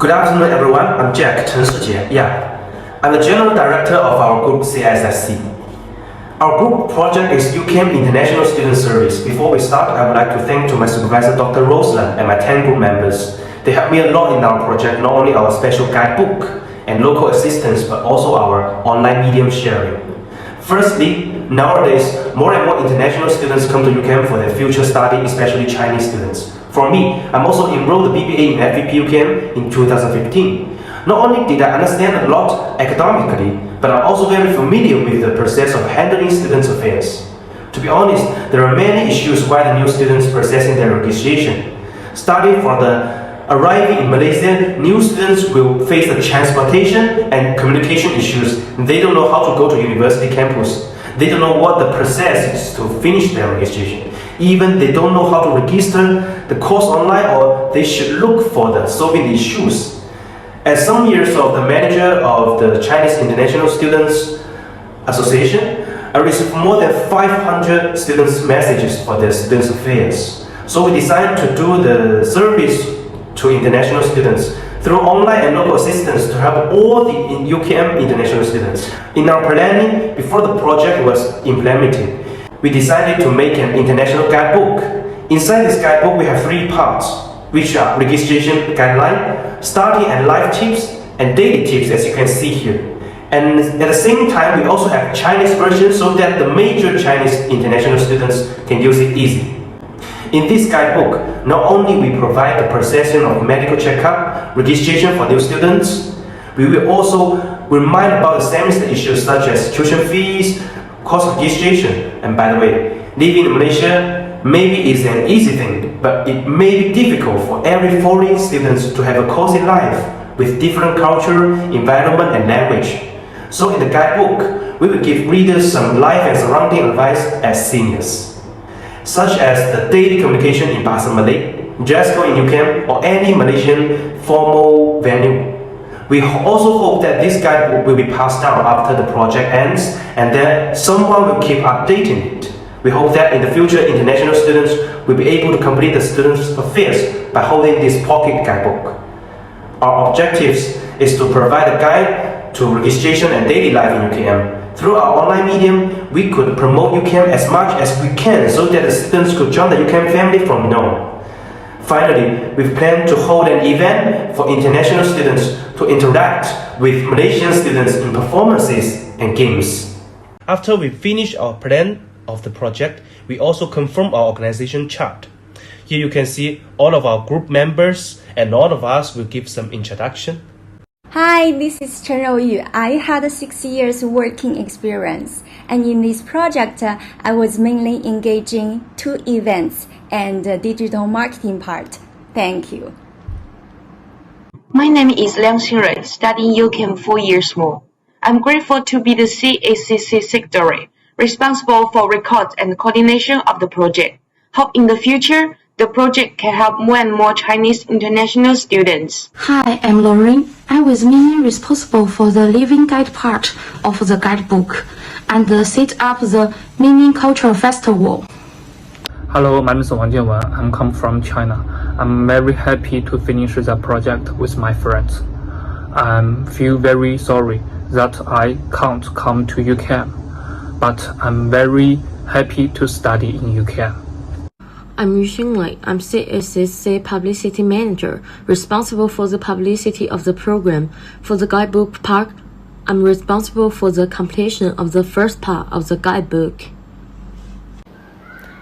Good afternoon, everyone. I'm Jack Chen Shijie. I'm the General Director of our group CSSC. Our group project is UCAM International Student Service. Before we start, I would like to thank to my supervisor, Dr. Roseland, and my 10 group members. They helped me a lot in our project, not only our special guidebook and local assistance, but also our online medium sharing. Firstly, nowadays, more and more international students come to UCAM for their future study, especially Chinese students. For me, I'm also enrolled the MBA in FVP UCAM in 2015. Not only did I understand a lot academically, but I'm also very familiar with the process of handling students' affairs. To be honest, there are many issues why the new students processing their registration. Starting from the arriving in Malaysia, new students will face the transportation and communication issues. They don't know how to go to university campus. They don't know what the process is to finish their registration. Even they don't know how to register the course online, or they should look for the solving the issues. As some years of the manager of the Chinese International Students Association, I received more than 500 students' messages for their students' affairs. So we decided to do the service to international students through online and local assistance to help all the UCAM international students. In our planning, before the project was implemented, we decided to make an international guidebook. Inside this guidebook, we have 3 parts, which are registration guideline, study and life tips, and daily tips, as you can see here. And at the same time, we also have Chinese version so that the major Chinese international students can use it easily. In this guidebook, not only we provide the processing of medical checkup, registration for new students, we will also remind about the semester issues such as tuition fees, course registration. And by the way, living in Malaysia maybe is an easy thing, but it may be difficult for every foreign students to have a cozy life with different culture, environment, and language. So in the guidebook, we will give readers some life and surrounding advice as seniors, such as the daily communication in Bahasa Malay, dress code in UCAM, or any Malaysian formal venue. We also hope that this guidebook will be passed down after the project ends, and that someone will keep updating it. We hope that in the future, international students will be able to complete the students' affairs by holding this pocket guidebook. Our objectives is to provide a guide to registration and daily life in UCAM. Through our online medium, we could promote UCAM as much as we can so that the students could join the UCAM family from now. Finally, we plan to hold an event for international students to interact with Malaysian students in performances and games. After we finish our plan of the project, we also confirm our organization chart. Here you can see all of our group members, and all of us will give some introduction. Hi, this is Chen Rouyu. I had 6 years working experience, and in this project, I was mainly engaging 2 events and the digital marketing part. Thank you. My name is Liang Xinrui, studying UCAM 4 years more. I'm grateful to be the CSSC secretary, responsible for records and coordination of the project. Hope in the future, the project can help more and more Chinese international students. Hi, I'm Lauren. I was mainly responsible for the living guide part of the guidebook and set up the mini cultural festival. Hello, my name is Wang Jianwen. I'm come from China. I'm very happy to finish the project with my friends. I feel very sorry that I can't come to UCAM, but I'm very happy to study in UCAM. I'm Yu Xinlei. I'm CSSC Publicity Manager, responsible for the publicity of the program. For the guidebook part, I'm responsible for the completion of the first part of the guidebook.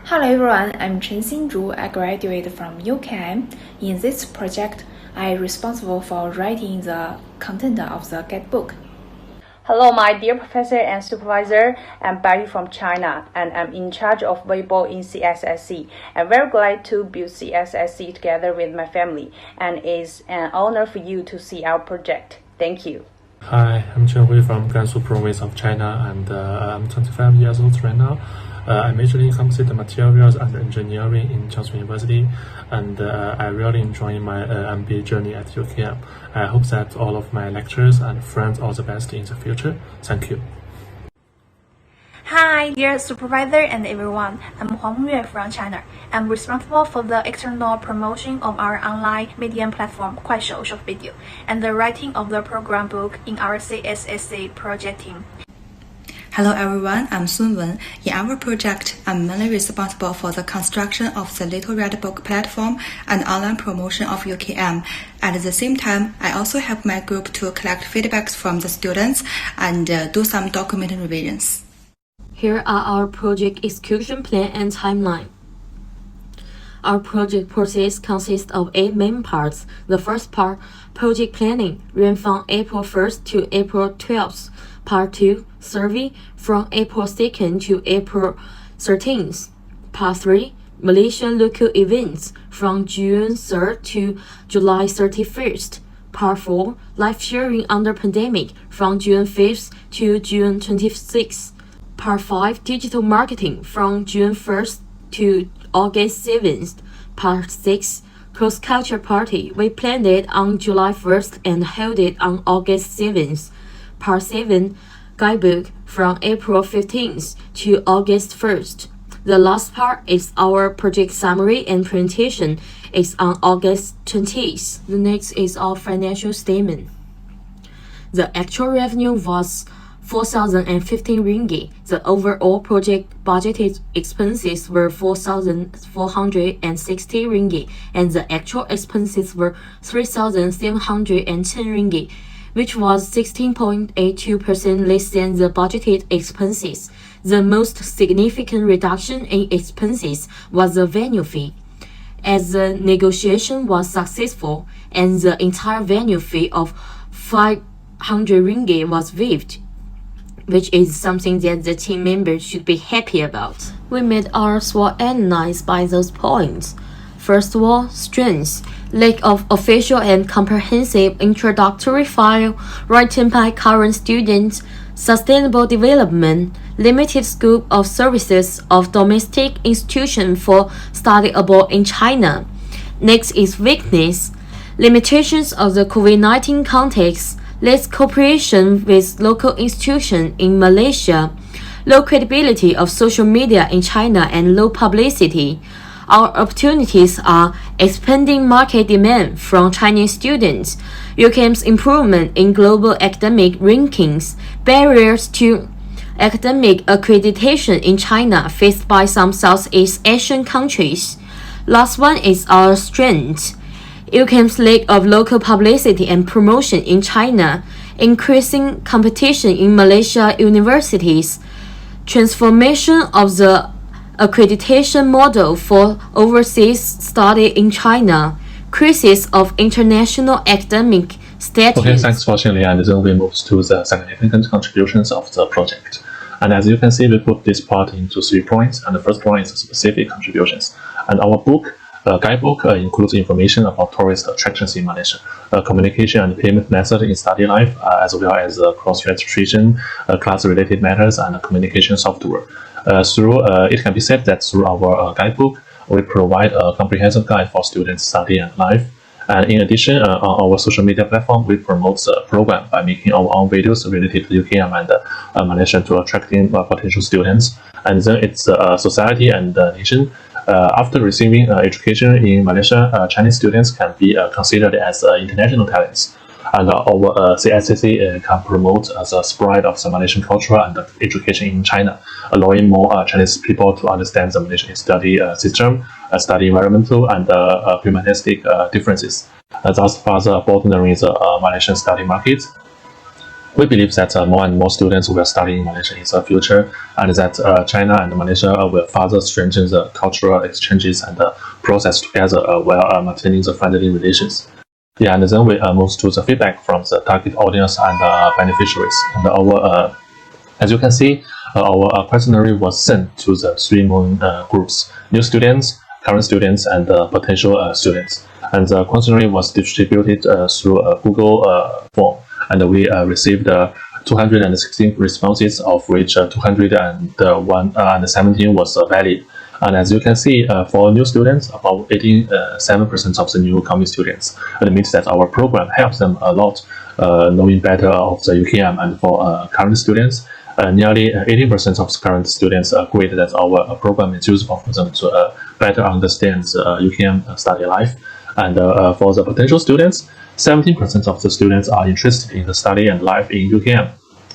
Hello everyone, I'm Chen Xinzhu. I graduated from UCAM. In this project, I'm responsible for writing the content of the guidebook. Hello, my dear professor and supervisor. I'm Betty from China, and I'm in charge of Weibo in CSSC. I'm very glad to build CSSC together with my family, and it's an honor for you to see our project. Thank you. Hi, I'm Chen Hui from Gansu province of China, and I'm 25 years old right now. I majored in computer materials and engineering in Changshu University, and I really enjoy my MBA journey at UCAM. I hope that all of my lecturers and friends all the best in the future. Thank you. Hi, dear supervisor and everyone. I'm Huang Yue from China. I'm responsible for the external promotion of our online media platform, Kuaishou short video, and the writing of the program book in our CSSC project team. Hello everyone, I'm Sun Wen. In our project, I'm mainly responsible for the construction of the Little Red Book platform and online promotion of UKM. At the same time, I also help my group to collect feedbacks from the students and do some document revisions. Here are our project execution plan and timeline. Our project process consists of 8 main parts. The first part, project planning, ran from April 1st to April 12th. Part 2, survey, from April 2nd to April 13th. Part 3, Malaysian local events, from June 3rd to July 31st. Part 4, live sharing under pandemic, from June 5th to June 26th. Part 5, digital marketing, from June 1st to August 7th. Part 6, cross-culture party. We planned it on July 1st and held it on August 7th. Part 7, guidebook, from April 15th to August 1st. The last part is our project summary and presentation. It's on August 20th. The next is our financial statement. The actual revenue was 4,015 ringgit. The overall project budgeted expenses were 4,460 ringgit, and the actual expenses were 3,710 ringgit, which was 16.82% less than the budgeted expenses. The most significant reduction in expenses was the venue fee, as the negotiation was successful, and the entire venue fee of 500 ringgit was waived, which is something that the team members should be happy about. We made our SWOT analysis by those points. First of all, strengths: lack of official and comprehensive introductory file written by current students, sustainable development, limited scope of services of domestic institutions for study abroad in China. Next is weakness: limitations of the COVID-19 context, less cooperation with local institutions in Malaysia, low credibility of social media in China, and low publicity. Our opportunities are expanding market demand from Chinese students, UKM's improvement in global academic rankings, barriers to academic accreditation in China faced by some Southeast Asian countries. Last one is our strength: UKM's lack of local publicity and promotion in China, increasing competition in Malaysia universities, transformation of the accreditation model for overseas study in China, crisis of international academic status. Okay, thanks for Xinli, and then we move to the significant contributions of the project. And as you can see, we put this part into 3 points, and the first point is specific contributions. And our book, guidebook, includes information about tourist attractions in Malaysia, communication and payment method in study life, as well as cross-registration, class-related matters, and communication software. It can be said that through our guidebook, we provide a comprehensive guide for students' study and life. And in addition, on our social media platform, we promote the program by making our own videos related to UKM and Malaysia to attracting potential students. And then it's society and nation. After receiving education in Malaysia, Chinese students can be considered as international talents. And our CSSC can promote the spread of the Malaysian culture and education in China, allowing more Chinese people to understand the Malaysian study system, study environmental and humanistic differences, thus further broadening the Malaysian study market. We believe that more and more students will study in Malaysia in the future, and that China and Malaysia will further strengthen the cultural exchanges and process together while maintaining the friendly relations. Yeah, and then we move to the feedback from the target audience and beneficiaries. And as you can see, our questionnaire was sent to the 3 main groups: new students, current students, and potential students. And the questionnaire was distributed through a Google form, and we received 216 responses, of which 217 was valid. And as you can see, for new students, about 87% of the new coming students admit that our program helps them a lot knowing better of the UKM. And for current students, nearly 80% of current students agreed that our program is useful for them to better understand the UKM study life. And for the potential students, 17% of the students are interested in the study and life in UKM,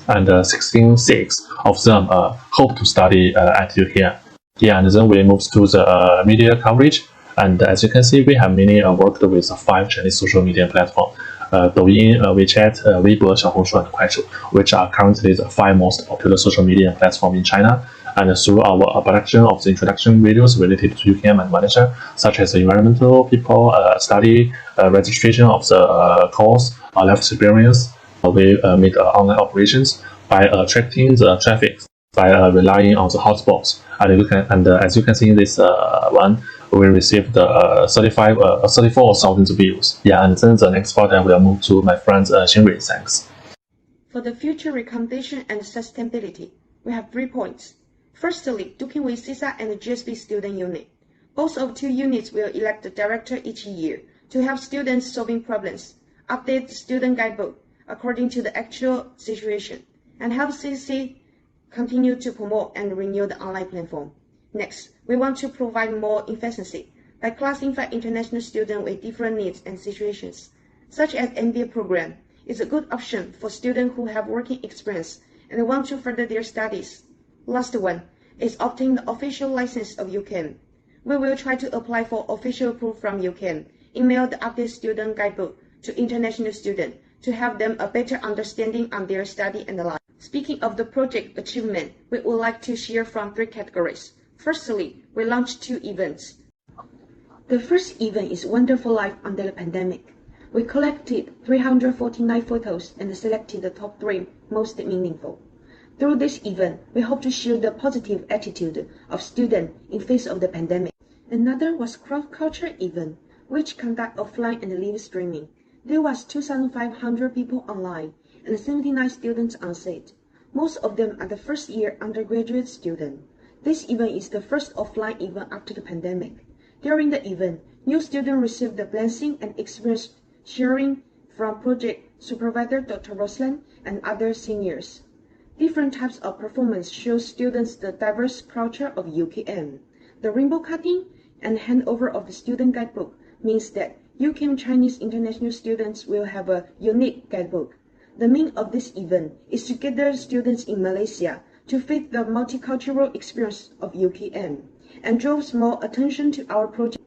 and 16.6% of them hope to study at UKM. Yeah, and then we move to the media coverage. And as you can see, we have mainly worked with 5 Chinese social media platforms: Douyin, WeChat, Weibo, Xiaohongshu, and Kuaishou, which are currently the 5 most popular social media platforms in China. And through our production of the introduction videos related to UKM and Malaysia, such as the environmental, people, study, registration of the course, life experience, we make online operations by attracting the traffic by relying on the hotspots. And as you can see in this one, we received 34,000 views. Yeah, and then the next part I will move to my friend Xinrui. Thanks. For the future recommendation and sustainability, we have 3 points. Firstly, working with CISA and the GSB student unit. Both of 2 units will elect a director each year to help students solving problems, update the student guidebook according to the actual situation, and help CCC continue to promote and renew the online platform. Next, we want to provide more emphasis by classifying international students with different needs and situations, such as MBA program is a good option for students who have working experience and want to further their studies. Last one is obtain the official license of UKM. We will try to apply for official proof from UKM, email the updated student guidebook to international students to help them a better understanding on their study and life. Speaking of the project achievement, we would like to share from 3 categories. Firstly, we launched 2 events. The first event is Wonderful Life under the pandemic. We collected 349 photos and selected the top 3 most meaningful. Through this event, we hope to share the positive attitude of students in face of the pandemic. Another was Crowd Culture event, which conduct offline and live streaming. There was 2,500 people online and 79 students on site. Most of them are the first year undergraduate students. This event is the first offline event after the pandemic. During the event, new students received the blessing and experience sharing from project supervisor Dr. Roslan and other seniors. Different types of performance show students the diverse culture of UKM. The rainbow cutting and handover of the student guidebook means that UKM Chinese international students will have a unique guidebook. The meaning of this event is to gather students in Malaysia to fit the multicultural experience of UKM and draws more attention to our project.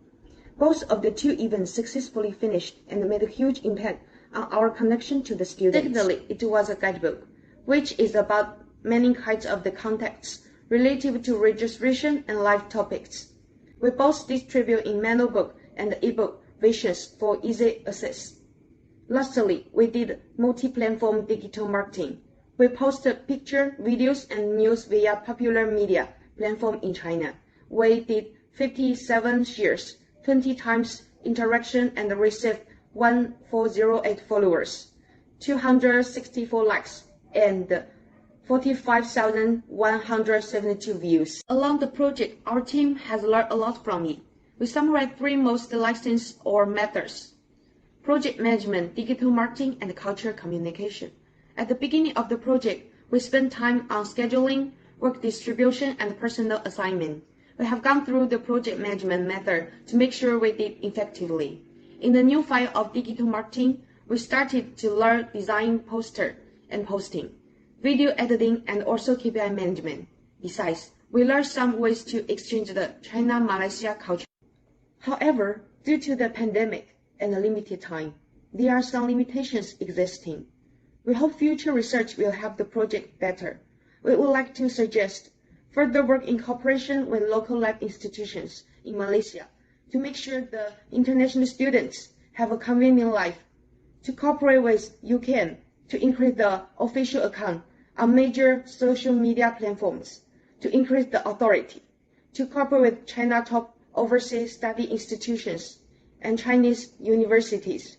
Both of the 2 events successfully finished and made a huge impact on our connection to the students. Secondly, it was a guidebook, which is about many kinds of the contexts related to registration and life topics. We both distribute in manual book and ebook versions for easy access. Lastly, we did multi-platform digital marketing. We posted pictures, videos, and news via popular media platform in China. We did 57 shares, 20 times interaction, and received 1,408 followers, 264 likes, and 45,172 views. Along the project, our team has learned a lot from it. We summarize 3 most licenses or methods: project management, digital marketing, and cultural communication. At the beginning of the project, we spent time on scheduling, work distribution, and personal assignment. We have gone through the project management method to make sure we did effectively. In the new file of digital marketing, we started to learn design poster and posting, video editing, and also KPI management. Besides, we learned some ways to exchange the China-Malaysia culture. However, due to the pandemic and the limited time, there are some limitations existing. We hope future research will help the project better. We would like to suggest further work in cooperation with local lab institutions in Malaysia to make sure the international students have a convenient life, to cooperate with UKM to increase the official account on major social media platforms, to increase the authority, to cooperate with China top overseas study institutions and Chinese universities,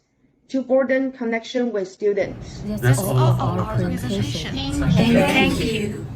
to broaden connection with students. That's all of our presentation. Thank you.